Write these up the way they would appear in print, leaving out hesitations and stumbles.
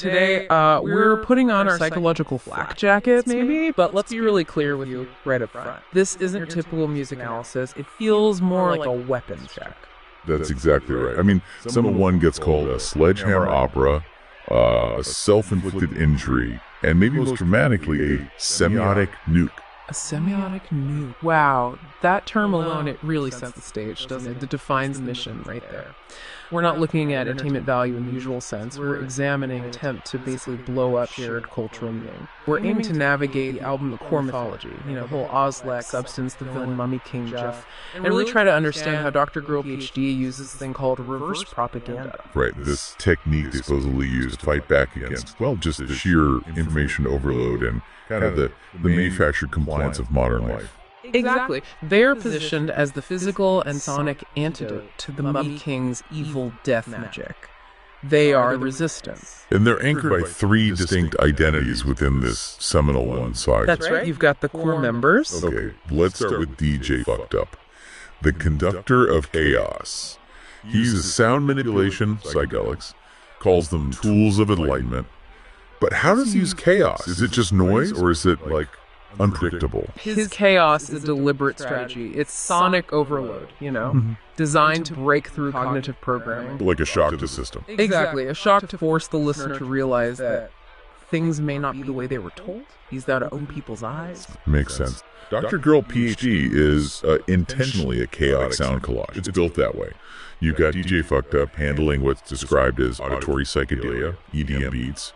Today, we're putting on our psychological flak jackets, maybe, but let's be really clear with you right up front. This isn't your typical music analysis. It feels more like a weapons check. That's exactly right. I mean, Seminal 1 gets called a sledgehammer opera, a self-inflicted injury, and maybe most dramatically, a semiotic nuke. A semiotic nuke. Wow, that term alone, it really sets the stage, doesn't it? It defines the mission right there. We're not looking at entertainment value in the usual sense. We're examining an attempt to basically blow up shared cultural meaning. We're aiming to navigate the album, the core mythology, the whole Ozlek, Substance, the villain, Mummy King Jeff, and really try to understand how drgirlphd uses this thing called reverse propaganda. Right, this technique supposedly used to fight back against, well, just the sheer information overload and kind of the manufactured compliance of modern life. Exactly. They're positioned as the physical and sonic antidote to the Mummy King's evil death magic. They are the resistance. And they're anchored by three distinct identities within this Seminal 1 saga. That's right. You've got the core members. Okay, let's start with DJ Fucked Up, the conductor of chaos. He uses sound manipulation, psychedelics, calls them tools of enlightenment. But how does he use chaos? Is it just noise, or is it, like, unpredictable? His chaos is a deliberate strategy. It's sonic overload, designed to break through cognitive programming. Like a shock to the system. Exactly, a shock to force the listener to realize that things may not be the way they were told. He's there to open people's eyes. Makes sense. drgirlphd is intentionally a chaotic sound collage. It's built that way. You've got DJ Fucked Up handling what's described as auditory psychedelia, EDM beats.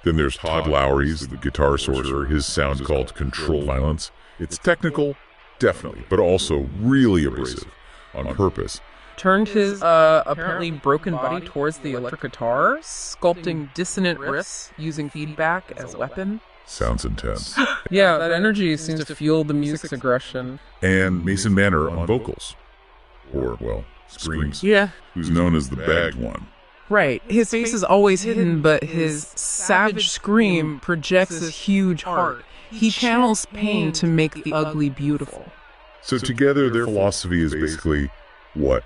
Then there's Todd Lowry's, the guitar sorcerer. His sound called Control Violence. It's technical, definitely, but also really abrasive, on purpose. Turned his apparently broken body towards the electric guitar, sculpting dissonant riffs using feedback as a weapon. Sounds intense. Yeah, that energy seems to fuel the music's aggression. And Mason Manor on vocals. Or, well, screams. Yeah. Who's known as the bagged one. Right. His face is always hidden, but his savage scream projects a huge heart. He channels pain to make the ugly beautiful. So together, their philosophy is basically, what?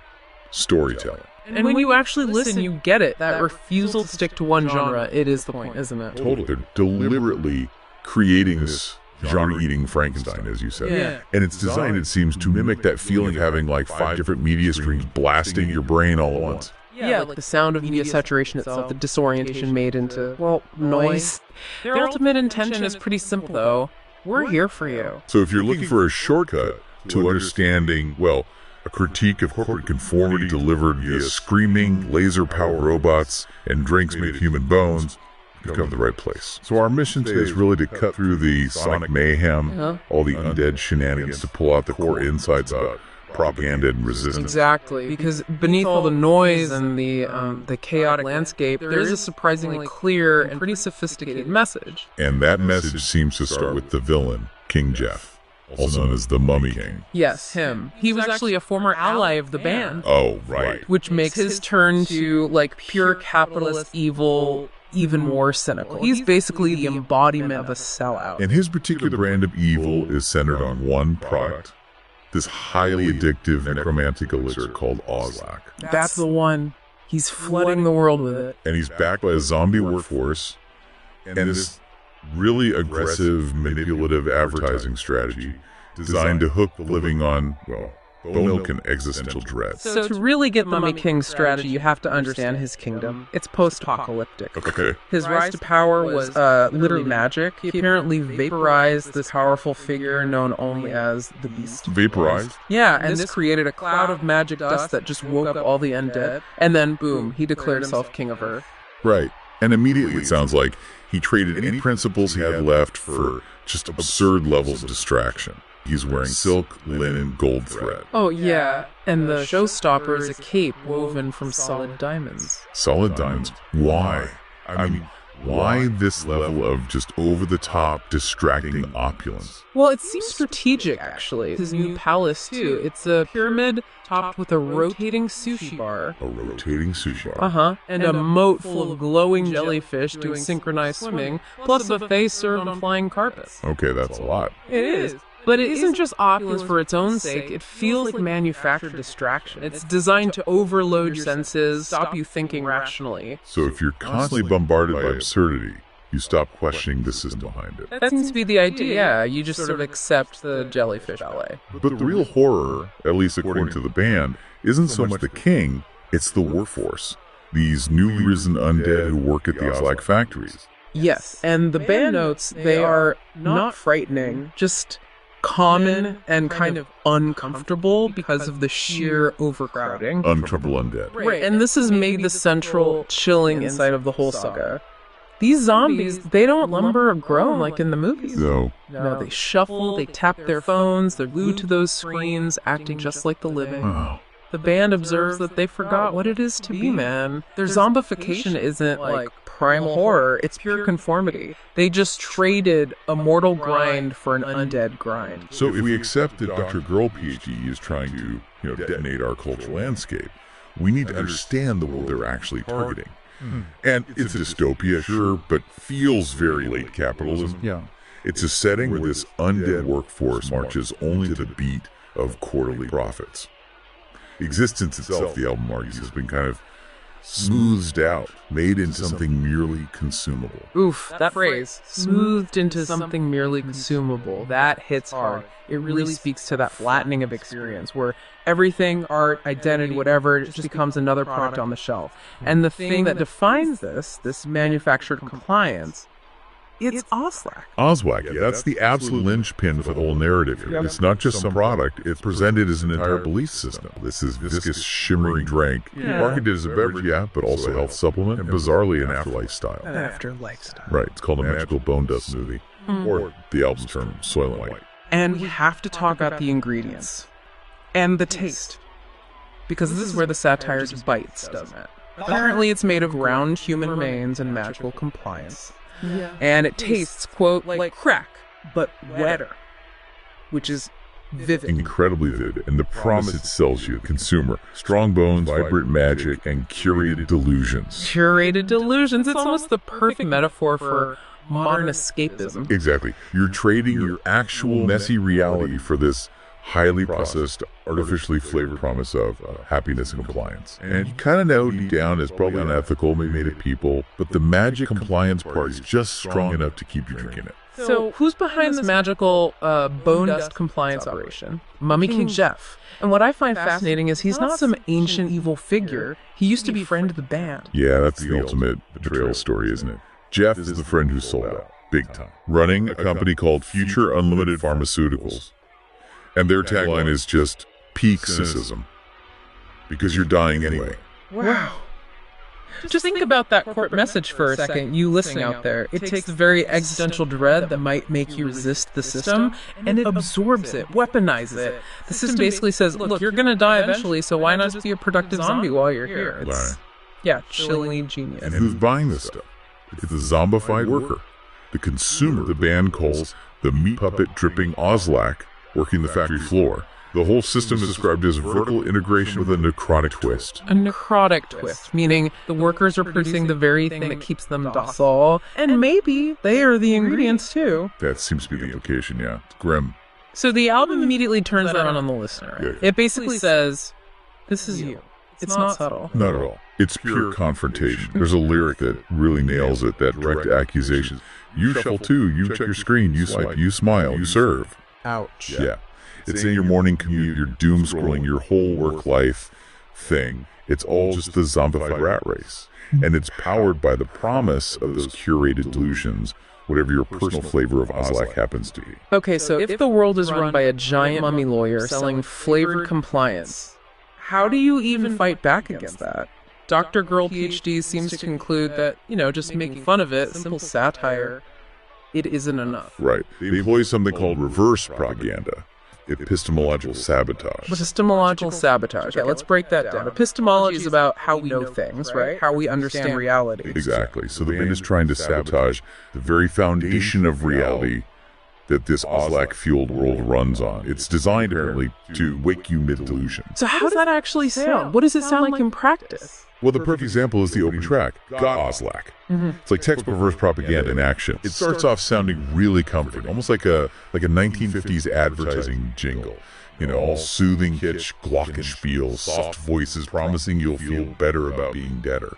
Storytelling. And when you actually listen, you get it. That refusal to stick to one genre, it is the point, isn't it? Totally. They're deliberately creating this genre-eating Frankenstein, as you said. Yeah. And it's designed, it seems, to mimic that feeling of having like 5 different media streams blasting your brain all at once. Yeah, like the sound of media saturation itself, the disorientation made into, well, noise. Their ultimate intention is pretty simple, though. We're here for you. So if you're looking for a shortcut to understanding, well, a critique of corporate conformity delivered via screaming, laser-powered robots and drinks made of human bones, you've come to the right place. So our mission today is really to cut through the sonic mayhem, all the undead shenanigans, to pull out the core insights about propaganda and resistance. Exactly, because beneath all the noise and the chaotic landscape, there is a surprisingly clear and pretty sophisticated message. And that message seems to start with the villain, King Jeff, also known as the Mummy King. Yes, him. He was actually a former ally of the band. Oh, right. Which makes his turn to, like, pure capitalist evil even more cynical. He's basically the embodiment of a sellout. And his particular brand of evil is centered on one product. This highly addictive necromantic elixir called Ozlek. That's the one. He's flooding the world with it. And he's backed by a zombie workforce and this really aggressive, manipulative advertising strategy designed to hook the living on, well, bone milk and existential dread. So to really get Mummy King's strategy, you have to understand his kingdom. It's post-apocalyptic. Okay. His rise to power was literally magic. He apparently vaporized this powerful figure known only as the Beast. Vaporized? Yeah, and this created a cloud of magic dust that just woke up all the undead. And then, boom, he declared himself King of Earth. Right. And immediately it sounds like he traded any principles he had left for just absurd levels of distraction. He's wearing silk, linen, gold thread. Oh, yeah. And the showstopper is a cape woven from solid diamonds. Solid diamonds? Why? I mean, why this level of just over-the-top, distracting opulence? Well, it seems strategic, actually. His new palace, too. It's a pyramid topped with a rotating sushi bar. A rotating sushi bar? Uh-huh. And a moat full of glowing jellyfish doing synchronized swimming, plus a buffet served on flying carpets. Okay, that's a lot. It is. But it isn't just opulence for its own sake. It feels like manufactured distraction. It's designed to overload your senses, stop you thinking rationally. So if you're constantly bombarded by absurdity, you stop questioning the system behind it. That seems to be the idea. Yeah, you just sort of accept the jellyfish ballet. But the real horror, at least according to the band, isn't so much the king, it's the workforce. These newly risen undead who work at the Ozlak factories. Yes, and the band notes they are not frightening, just common and kind of uncomfortable because of the sheer overcrowding. Uncomfortable undead. Right, and this has made the central chilling insight of the whole saga. These zombies, they don't lumber or groan like in the movies. No. No, they shuffle, they tap their phones, they're glued to those screens, acting just like the living. Oh. The band observes that they forgot what it is to be man. Their zombification isn't like primal horror, it's pure conformity. They just traded a mortal grind for an undead grind. So if we accept that Dr. Girl PhD is trying to, detonate our cultural landscape, we need to understand the world they're actually targeting. And it's a dystopia, sure, but feels very late capitalism. Yeah. It's a setting where this undead workforce marches only to the beat of quarterly profits. Existence itself, the album argues, has been kind of smoothed out, made into something merely consumable. Oof, that phrase, smoothed into something merely consumable, that hits hard. It really speaks to that flattening of experience where everything, art, identity, whatever, it just becomes another product on the shelf. And the thing that defines this manufactured compliance, it's Ozlak. Ozlak, yeah, that's the absolute linchpin for the whole narrative here. It's not just some product, it's presented as an entire belief system. This is viscous, shimmering drink, marketed as a beverage, yeah, but also a health supplement, and bizarrely an afterlife style. An afterlife style. Right, it's called a magical bone dust smoothie, or the album's term, Soil and White. And we have to talk about the ingredients. And the taste. Because this is where the satire's bites, doesn't it? Apparently it's made of round human remains and magical compliance. Yeah. And it tastes, quote, like crack, but wetter, which is vivid. Incredibly vivid, and the promise it sells you, consumer, strong bones, vibrant magic, and curated delusions. Curated delusions, it's almost the perfect metaphor for modern escapism. Exactly. You're trading your actual messy reality for this highly processed, artificially flavored promise of happiness and compliance. And you kind of know deep down it's probably unethical, maybe made of people, but the magic compliance part is just strong enough to keep you drinking it. So who's behind this magical bone dust compliance operation? Mummy King Jeff. And what I find fascinating is he's not some ancient evil figure. He used to befriend the band. Yeah, that's the ultimate betrayal story, isn't it? Jeff is the friend who sold out, big time, running a company called Future Unlimited Pharmaceuticals. And their tagline is just peak cynicism. Because you're dying anyway. Wow. Just think about that court message for a second, you listening out there. It takes the very existential dread that might make you resist the system, and it absorbs it, weaponizes it. The system basically says, look, you're going to die eventually, so why not just be a productive zombie while you're here? It's, chillingly genius. And who's buying this stuff? It's the zombified worker, the consumer the band calls the meat puppet dripping Ozlak, working the factory floor. The whole system is described as vertical integration with a necrotic twist. A necrotic twist, meaning the workers are producing the very thing that keeps them docile, and maybe they are the ingredients too. That seems to be the implication, yeah. It's grim. So the album immediately turns that on the listener. Yeah. It basically says, this is you. It's not subtle. Not at all. It's pure confrontation. There's a lyric that really nails it, that direct accusation. You shuffle too, you check your screen, you swipe, you smile, you serve. Ouch. Yeah. It's in your morning commute, your doom scrolling, your whole work life thing. It's all just the zombified rat race. And it's powered by the promise of those curated delusions, whatever your personal flavor of Ozlak happens to be. Okay, so if the world is run by a giant mummy lawyer selling flavored compliance, how do you even fight back against that? Dr. Girl PhD seems to conclude that, just making fun of it, simple satire, it isn't enough. Right. They employ something called reverse propaganda. Epistemological sabotage. Epistemological sabotage. Yeah, let's break that down. Epistemology is about how we know things, right? How we understand reality. Exactly. So the band is trying to sabotage the very foundation of reality that this Ozlak-fueled world runs on. It's designed, apparently, to wake you mid-delusion. So how does that actually sound? What does it sound like in practice? Well, the perfect example is the opening track, Got Oslac. It's like textbook reverse propaganda in action. It starts off sounding really comforting, almost like a 1950s advertising jingle. You know, all soothing kitsch, glockenspiel, soft voices promising you'll feel better about being deader.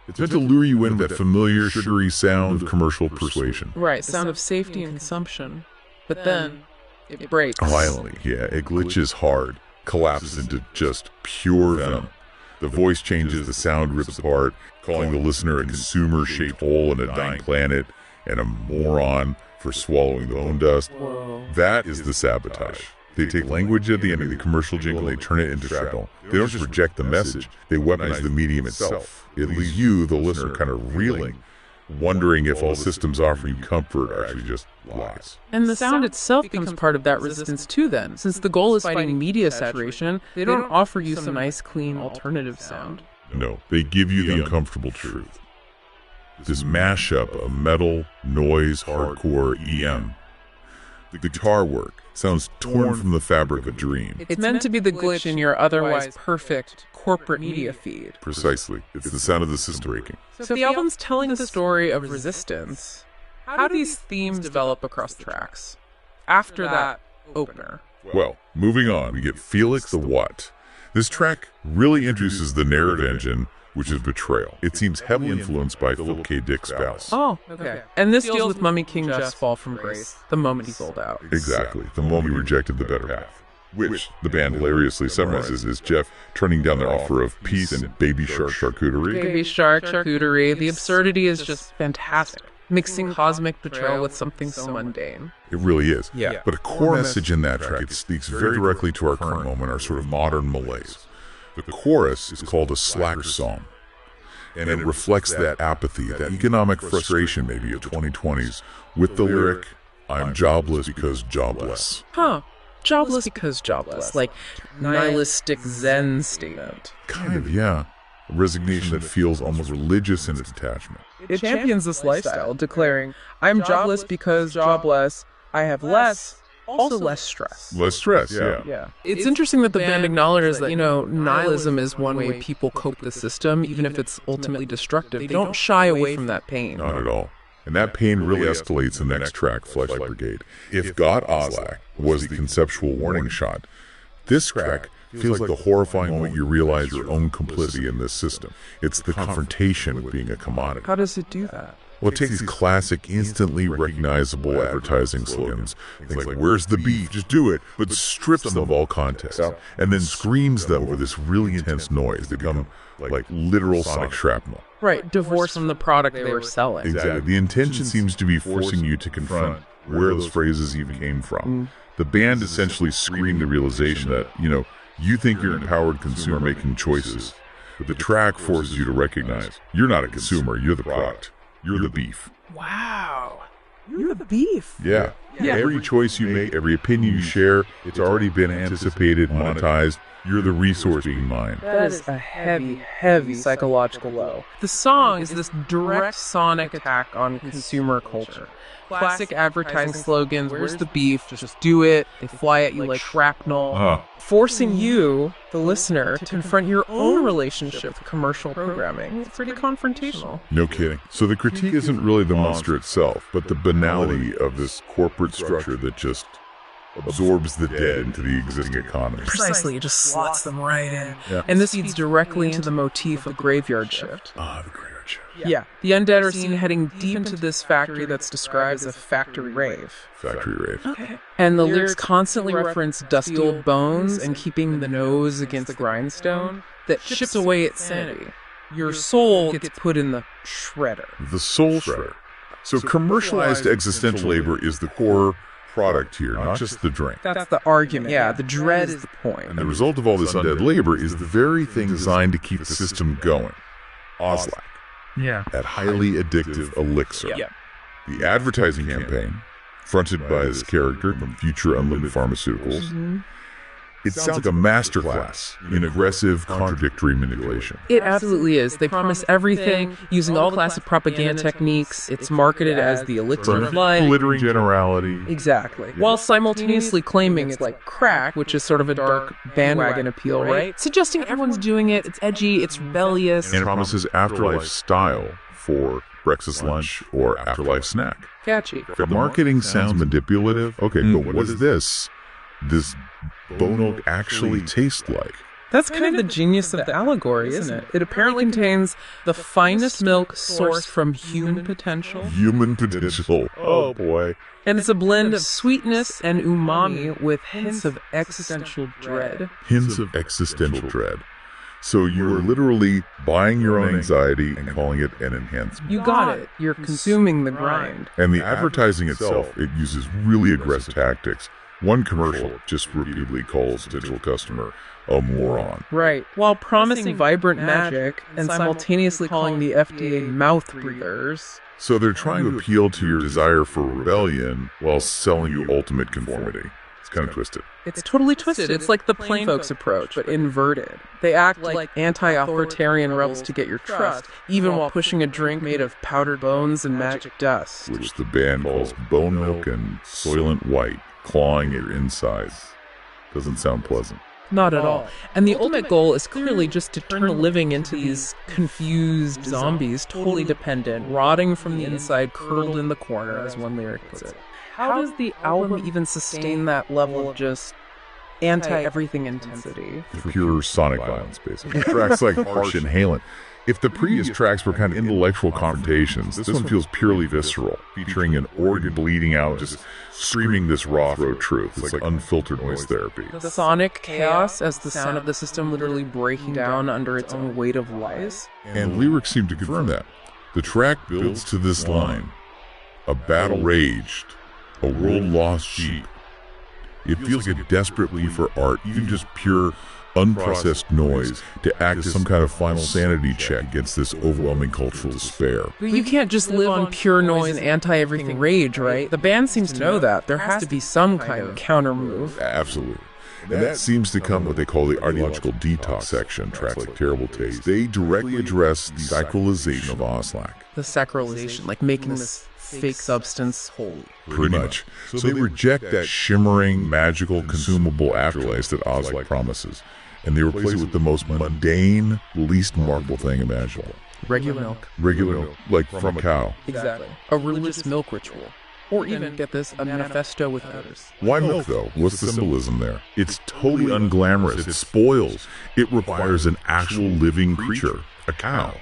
It's meant to lure you in with that familiar, sugary sound of commercial persuasion. Right, sound of safety and consumption. But then it breaks. Violently, yeah. It glitches hard, collapses into just pure venom. The voice changes, the sound rips apart, calling the listener a consumer-shaped hole in a dying planet and a moron for swallowing the bone dust. Whoa. That is the sabotage. They take language at the end of the commercial jingle and they turn it into shrapnel. They don't just reject the message, they weaponize the medium itself. It leaves you, the listener, kind of reeling, wondering if all systems offering you comfort are actually just lies. And the sound itself becomes part of that resistance too then. Since the goal is fighting media saturation, they don't offer you some nice, clean, alternative sound. No, they give you the uncomfortable truth. This mashup of metal, noise, hardcore, EM. The guitar work sounds torn from the fabric of a dream. It's meant to be the glitch in your otherwise perfect corporate media feed. Precisely. It's the sound of the system breaking. So if the album's telling the story of resistance, how do these themes develop across the tracks? After that opener. Well, moving on, we get Felix the What. This track really introduces the narrative engine, which is betrayal. It seems heavily influenced by Philip K. Dick's Spouse. Oh, okay. And this deals with Mummy King Jeff's fall from grace, the moment he sold out. Exactly, the moment he rejected the better half. Which the band hilariously summarizes as Jeff turning down their offer of peace and baby shark charcuterie. Baby shark charcuterie. The absurdity is just fantastic. Mixing cosmic betrayal with something so mundane. It really is. Yeah. But a core message in that track, it speaks very directly to our current moment, our sort of modern malaise. The chorus is called a slacker song, and it reflects that apathy, that economic frustration maybe of 2020s, with the lyric, I'm jobless because jobless. Huh. Jobless because jobless. Like nihilistic Zen statement. Kind of, yeah. A resignation that feels almost religious in its attachment. It champions this lifestyle, declaring, I'm jobless because jobless, I have less, also less stress. Less stress, yeah. It's interesting that the band acknowledges that, nihilism is one way people cope with the system, even if it's ultimately destructive. They don't shy away from that pain. Not at all. And that pain really escalates in the next track, Fleshlight Brigade. If God Oslac was the conceptual warning shot, this track feels like the horrifying moment you realize your own complicity in this system. It's the confrontation with being a commodity. How does it do that? Well, it takes these classic, instantly recognizable advertising slogans, things like, where's the beef, just do it, but strips them of all context, and then screams them over this really intense noise. They become like literal sonic shrapnel. Right, divorced from the product they were selling. Exactly. The intention seems to be forcing you to confront where those phrases even came from. The band essentially screamed the realization that, you think you're an empowered consumer making choices, but the track forces you to recognize you're not a consumer, you're the product. You're the beef. Wow. You're the beef. Yeah. Every choice you make, every opinion you share, it's already been anticipated, monetized. You're the resource being mined. That is a heavy, heavy psychological blow. The song is this direct sonic attack on consumer culture. Classic advertising slogans, where's the beef, just do it. They fly at you like shrapnel, forcing you, the listener, to confront your own relationship with commercial programming. It's pretty confrontational. No kidding. So the critique isn't really the monster itself, but the banality of this corporate structure that just absorbs the dead into the existing economy. Precisely, it just slots them right in. Yeah. And this feeds directly into the motif of the graveyard shift. The graveyard shift. Yeah. The undead are seen heading deep into this factory that's described as a factory rave. Factory rave. Okay. And the lyrics constantly reference dusty old bones and keeping the nose against the grindstone that chips away at sanity. Your soul gets put in the shredder. The soul shredder. So commercialized existential labor is the core product here, not just the drink. That's the argument. Yeah, the dread is the point. And the result of all this undead labor is the very thing designed to keep the system going. Oslac. Yeah. That highly addictive elixir. Yeah. The advertising campaign, fronted by this character from Future Unlimited Pharmaceuticals, It sounds like a masterclass in aggressive, contradictory manipulation. It absolutely is. They promise everything using all the classic propaganda techniques. It's marketed as the elixir of life. Glittering generality. Exactly. While simultaneously claiming it's like crack, which is sort of a dark bandwagon appeal, right? Suggesting everyone's doing it, it's edgy, it's rebellious. And promises afterlife style for breakfast lunch or afterlife snack. Catchy. The marketing sounds manipulative. Okay, but what does this bone milk actually taste like? That's kind of the genius of the allegory, isn't it? It apparently contains the finest milk sourced from human potential. Human potential. Oh boy. And it's a blend of sweetness and umami with hints of existential dread. Hints of existential dread. So you are literally buying your own anxiety and calling it an enhancement. You got it. You're consuming the grind. And the advertising itself, it uses really aggressive tactics. One commercial just repeatedly calls the potential customer a moron. Right. While promising vibrant magic and simultaneously calling the FDA mouth breathers. So they're trying to appeal to your desire for rebellion while selling you ultimate conformity. It's kind of twisted. It's totally twisted. It's like the plain folks approach, but inverted. They act like anti-authoritarian rebels to get your trust, even while pushing a drink made of powdered bones and magic dust. Which the band calls bone milk and soylent white, clawing at your insides. Doesn't sound pleasant. Not at all. And the ultimate goal is clearly just to turn the living into these confused zombies, totally dependent, rotting from the inside, curled in the corner, as one lyric puts it. How does the album even sustain that level of just anti-everything intensity? Pure sonic violence, basically. Tracks like Harsh and Halen. If the previous tracks were kind of intellectual confrontations, this one feels purely visceral, featuring an organ bleeding out, just screaming this raw throat truth. It's like unfiltered noise therapy. The sonic chaos as the sound of the system literally breaking down under its own weight of lies. And lyrics seem to confirm that. The track builds to this line: a battle raged, a world lost sheep. It feels like a desperate plea for art, even just pure, unprocessed noise, to act as some kind of final sanity check against this overwhelming cultural despair. But you can't just live on pure noise and anti-everything rage, right? The band seems to know that. There has to be some kind of counter move. Absolutely. And that seems to come what they call the ideological detox section, tracks like Terrible Taste. They directly address the sacralization of Oslak. The sacralization, like making this fake substance holy. Pretty much. So they reject that shimmering, magical, consumable afterlife that Oslak promises, and they replace it with the most mundane, least remarkable thing imaginable. Regular milk. Regular milk, like from a cow. Exactly. A religious milk ritual. Or even, get this, a manifesto with others. Why milk, though? What's the symbolism there? It's totally unglamorous. It spoils. It requires an actual living creature, a cow.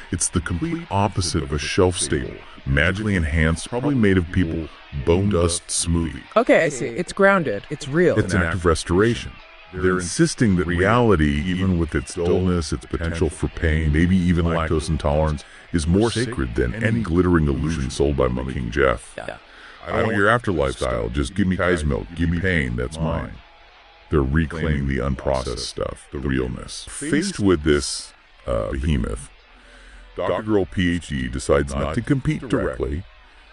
It's the complete opposite of a shelf staple, magically enhanced, probably made of people, bone dust smoothie. Okay, I see. It's grounded. It's real. It's an act of restoration. They're insisting that reality, even with its dullness, its potential for pain, maybe even lactose intolerance, is more sacred than any glittering illusion sold by Monk King Jeff. Yeah. I don't want your afterlife style. Just give me Kai's milk. Give me pain. That's mine. They're reclaiming the unprocessed stuff, the realness. Faced with this behemoth, Dr. Girl PhD decides not to compete directly.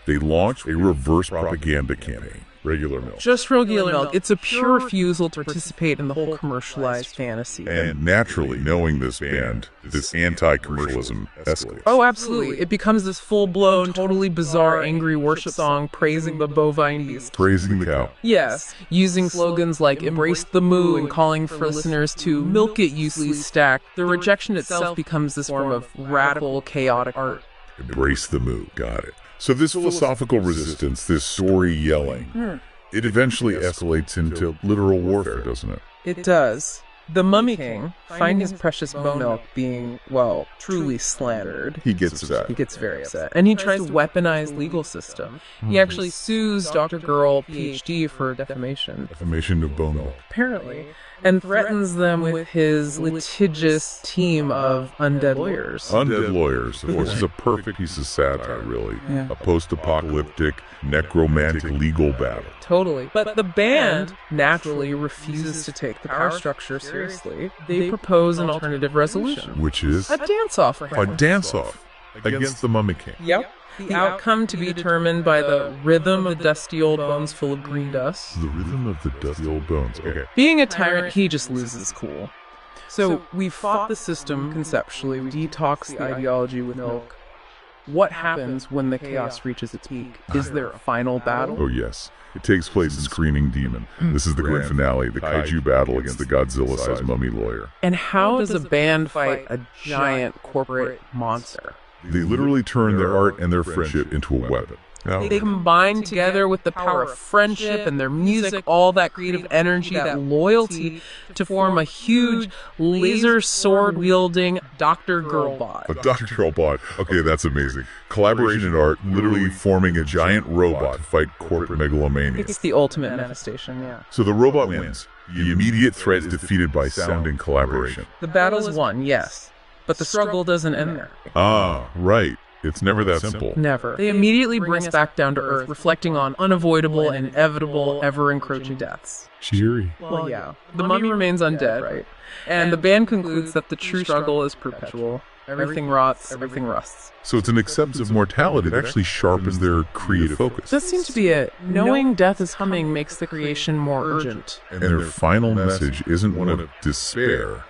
They launch a reverse propaganda campaign. Regular milk. Just regular milk. It's a pure refusal to participate in the whole commercialized fantasy. And naturally, knowing this band, this anti-commercialism escalates. Oh, absolutely. It becomes this full-blown, totally bizarre, angry worship song praising the bovine beast. Praising the cow. Yes. Using slogans like embrace the moo and calling for listeners to milk it, you sleaze stack. The rejection itself becomes this form of radical, chaotic art. Embrace the moo. Got it. So this philosophical resistance, this story yelling, it eventually escalates into literal warfare, doesn't it? It does. The Mummy King, finding his precious bone milk being, well, truly slandered. He gets upset. He gets very upset. And he tries to weaponize legal system. He actually sues Dr. Girl PhD for defamation. Defamation of bone milk. Apparently. And threatens them with his litigious team of undead lawyers. Undead lawyers. Of course, it's a perfect piece of satire, really. Yeah. A post-apocalyptic, necromantic legal battle. Totally. But the band naturally refuses to take the power structure seriously. They propose an alternative resolution. Which is? A dance-off. A dance-off. against the Mummy King. Yep. The outcome to be determined by the rhythm of the dusty old bones full of green dust. The rhythm of the dusty old bones. Okay. Being a tyrant, he just loses cool. So we fought the system conceptually, we detoxed the ideology with milk. What happens when the chaos reaches its peak? Is there a final battle? Oh, yes. It takes place in Screaming Demon. This is the grand finale, the kaiju battle against the Godzilla-sized mummy lawyer. And how does a band fight a giant corporate monster? They literally turn their art and their friendship into a weapon. Now, They combine together with the power of friendship and their music, all that creative energy, that loyalty, to form a huge laser sword-wielding Dr. Girlbot. a Dr. Girlbot. Okay, that's amazing. Collaboration in art, literally forming a giant robot to fight corporate megalomania. It's the ultimate manifestation, yeah. So the robot wins. The immediate threat is defeated by sound and collaboration. The battle is won, yes, but the struggle doesn't end there. Ah, right. It's never that simple. Never. They immediately bring us back down to earth, reflecting on unavoidable, inevitable, ever-encroaching deaths. Cheery. Well, yeah. The mummy remains undead, right? And the band concludes that the true struggle is perpetual. Everything rots, everything rusts. So it's an acceptance of mortality that actually sharpens their creative focus. This seems to be it. Knowing death is coming makes the creation more urgent. And their final message isn't one of despair,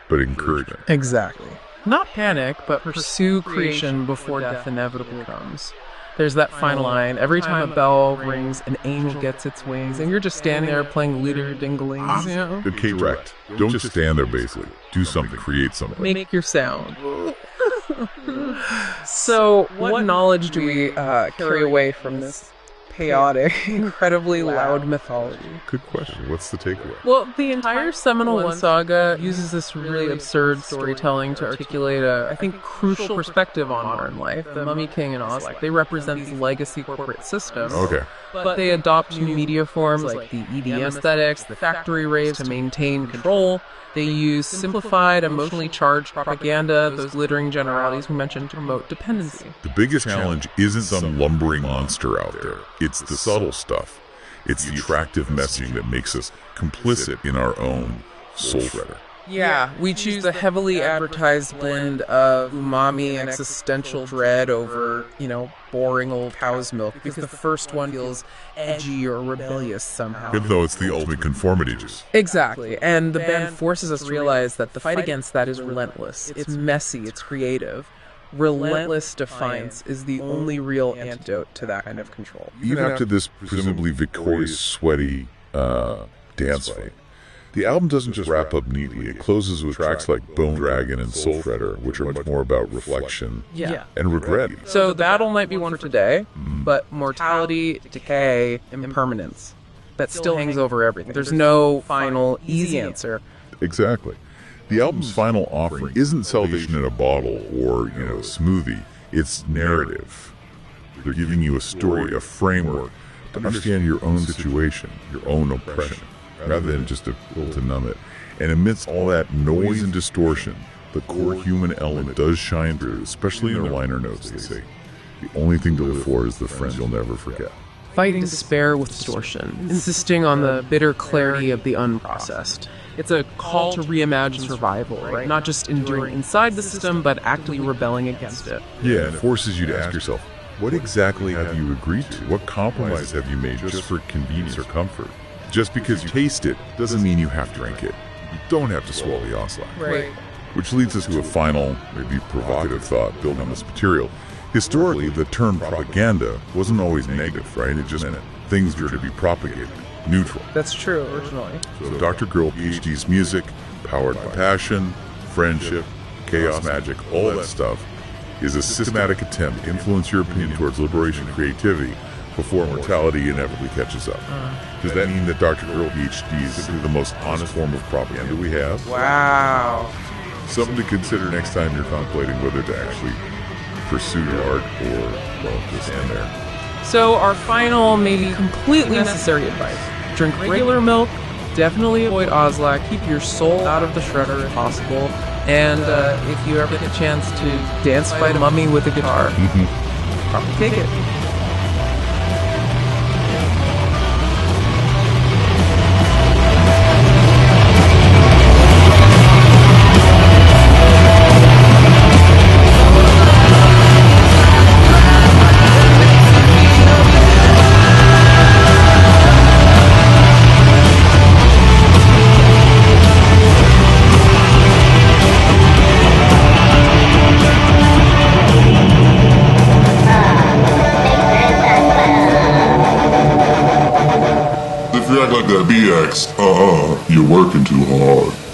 but encouragement. Exactly. Not panic, but pursue creation before death inevitably comes. There's that final line. Every time a bell rings, an angel gets its wings, and you're just standing there playing litter dinglings, you know? Correct. Don't just stand there, basically. Do something. Create something. Make your sound. So, what knowledge do we carry away from this chaotic, incredibly loud mythology? Good question. What's the takeaway? Well, the entire Seminal One saga uses this really absurd storytelling to articulate a, I think, crucial perspective on modern life. The Mummy King and Ozlak, they represent these legacy corporate systems. Okay. But they adopt new media forms like the EDM aesthetics, the factory raves to maintain control. They use simplified, emotionally charged propaganda, those glittering generalities we mentioned, to promote dependency. The biggest challenge isn't some lumbering monster out there. It's the subtle stuff. It's the attractive messaging that makes us complicit in our own soul shredder. Yeah, we choose a heavily advertised blend of umami and existential dread over, boring old cow's milk, because the first one feels edgy or rebellious somehow. Even though it's the ultimate conformity juice. Exactly, and the band forces us to realize that the fight against that is relentless. It's messy, it's creative. Relentless defiance is the only real antidote to that kind of control. Even after this presumably victorious, sweaty dance fight, the album doesn't just wrap up neatly. It closes with tracks like Bone Dragon and Soul Shredder, which are much more about reflection and regret. So the battle might be won for today, but mortality, decay, impermanence, that still hangs over everything. There's no final, easy answer. Exactly. The album's final offering isn't salvation in a bottle or, smoothie. It's narrative. They're giving you a story, a framework to understand your own situation, your own oppression, rather than just a pill to numb it. And amidst all that noise and distortion, the core human element does shine through, especially in their liner notes, they say. The only thing to live for is the friends you'll never forget. Fighting despair with distortion, insisting on the bitter clarity of the unprocessed. It's a call to reimagine survival, right? Not just enduring inside the system, but actively rebelling against it. Yeah, and it forces you to ask yourself, what exactly have you agreed to? What compromises have you made just for convenience or comfort? Just because you taste it doesn't mean you have to drink it. You don't have to swallow the Ozlak. Right. Which leads us to a final, maybe provocative thought built on this material. Historically, the term propaganda wasn't always negative, right? It just meant things were to be propagated, neutral. That's true, originally. So Dr. Girl PhD's music, powered by passion, friendship, chaos magic, all that stuff, is a systematic attempt to influence your opinion towards liberation and creativity before mortality inevitably catches up. Does that mean that Dr. Girl PhD is simply the most honest form of propaganda we have? Wow. Something to consider next time you're contemplating whether to actually pursue your art or, well, just stand there. So our final, maybe completely necessary advice. Drink regular milk, definitely avoid Ozlak, keep your soul out of the shredder if possible, and if you ever get a chance to dance fight a mummy with a guitar, probably take it. act like that BX. You're working too hard.